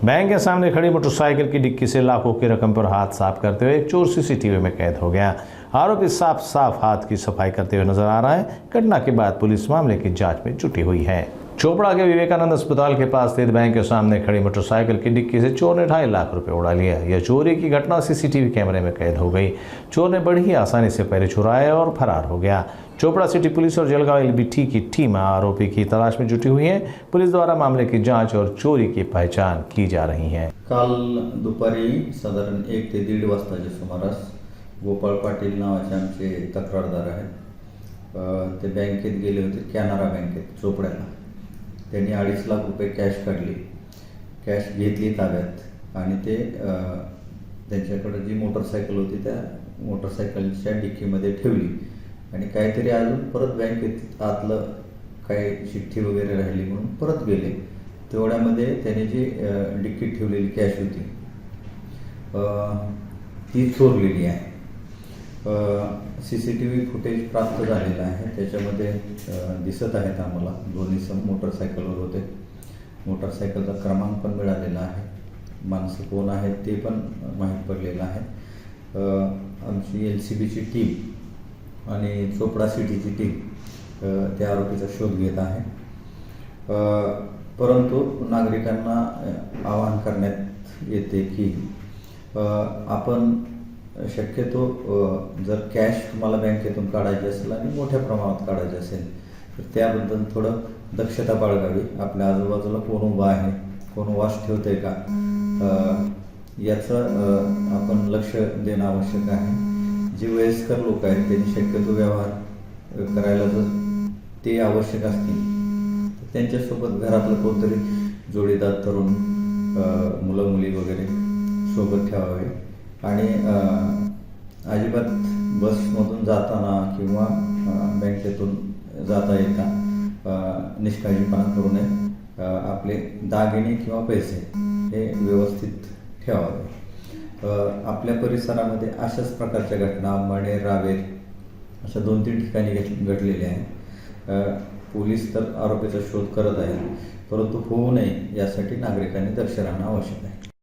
Bank के सामने खड़ी motorcycle की डिक्की से लाखों की रकम पर हाथ साफ करते हुए एक चोर सीसीटीवी में कैद हो गया। आरोपी साफ साफ हाथ की सफाई करते हुए नजर आ रहा है। घटना के बाद पुलिस मामले की जांच में जुटी हुई है। चोपड़ा के विवेकानंद अस्पताल के पास स्थित बैंक के सामने खड़ी मोटरसाइकिल की डिक्की से चोर ने 2.5 लाख रुपए उड़ा लिया। यह चोरी की घटना सीसीटीवी कैमरे में कैद हो गई। चोर ने बड़ी ही आसानी से पैसे चुराए और फरार हो गया। चोपड़ा सिटी पुलिस और जलगांव एलबीटी की टीम आरोपी की तलाश में जुटी हुई है। पुलिस द्वारा मामले की जांच और चोरी की पहचान की जा रही है। काल दुपारी साधारण 1 ते 1.5 वाजताच्या सुमारास गोपाळ पाटील नावाचे आमचे तक्रारदार आहेत, ते बँकेत गेले होते, कॅनरा बँकेत चोपड्याला। त्यांनी 2.5 लाख रुपये कॅश काढली, कॅश घेतली ताब्यात आणि ते त्यांच्याकडे जी मोटरसायकल होती त्या मोटरसायकलच्या डिक्कीमध्ये ठेवली आणि काहीतरी अजून परत बँकेत आतलं काही चिठ्ठी वगैरे राहिली म्हणून परत गेले। तेवढ्यामध्ये त्याने जी डिक्कीत ठेवलेली कॅश होती ती चोरलेली आहे। सीसीटीव्ही फुटेज प्राप्त झालेलं आहे, त्याच्यामध्ये दिसत आहेत आम्हाला दोन्ही सम मोटरसायकलवर होते। मोटरसायकलचा क्रमांक पण मिळालेला आहे, माणसं कोण आहेत ते पण माहीत पडलेलं आहे। आमची LCBची टीम आणि चोपडा सिटीची टीम त्या आरोपीचा शोध घेत आहे। परंतु नागरिकांना आवाहन करण्यात येते की आपण शक्यतो जर कॅश तुम्हाला बँकेतून काढायची असेल आणि मोठ्या प्रमाणात काढायची असेल तर त्याबद्दल थोडं दक्षता बाळगावी। आपल्या आजूबाजूला कोण उभा आहे, कोण वॉच ठेवतंय का याचं आपण लक्ष देणं आवश्यक आहे। जे वयस्कर लोक आहेत त्यांनी शक्यतो व्यवहार करायला जर ते आवश्यक असतील तर त्यांच्यासोबत घरातलं कोणतरी जोडीदार तरुण मुलं मुली वगैरे सोबत ठेवावे आणि अजिबात बसमधून जाताना किंवा बँकेतून जाता येता निष्काळजीपणा करू नये। आपले दागिने किंवा पैसे हे व्यवस्थित ठेवावे। आपल्या परिसरामध्ये अशाच प्रकारच्या घटना मणे रावेर अशा 2-3 ठिकाणी घडलेल्या आहेत। पोलीस तर आरोपीचा शोध करत आहेत, परंतु होऊ नये यासाठी नागरिकांनी दक्ष राहणं आवश्यक आहे।